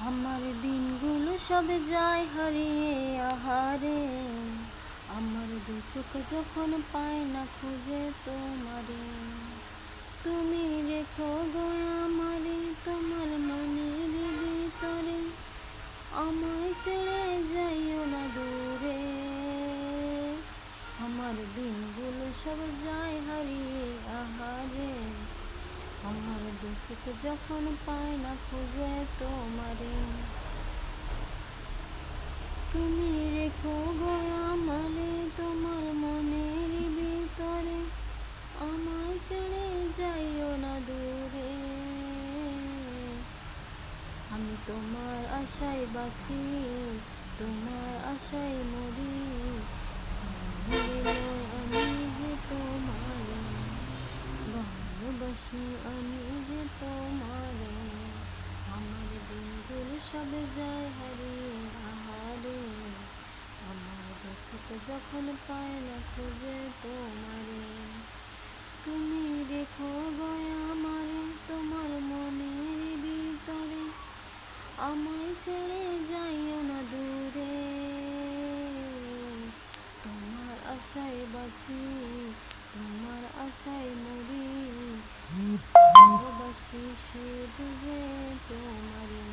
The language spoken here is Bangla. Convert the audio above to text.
আমার দিনগুলো সব যায় হারিয়ে আহারে, আমার দুচোখ যখন পায় না খুঁজে তোমারে। তুমি রেখো গো আমারে তোমার মনের ভিতরে, আমায় ছেড়ে যাইও না দূরে। আমার দিনগুলো সব যায় হারিয়ে আহারে, আমার দুচোখ যখন পায় না খুঁজে তোমারে। তুমি রেখো গো আমারে তোমার মনের ভিতরে, আমায় ছেড়ে যাইও না দূরে। আমি তোমার আশায় বাঁচি, তোমার আশায় মরি, আমি যে তোমারে ভালোবাসি, আমি যে তোমারে। আমার দিনগুলো সব যায় হারিয়ে আহারে, আমার দুচোখ যখন পায় না খুঁজে তোমারে। তুমি রেখো গো আমারে তোমার মনের ভিতরে, আমায় ছেড়ে যাইও না দূরে। তোমার আশায় বাঁচি, তোমার আশায় মরি, ভালোবাসি শুধু যে তোমারে।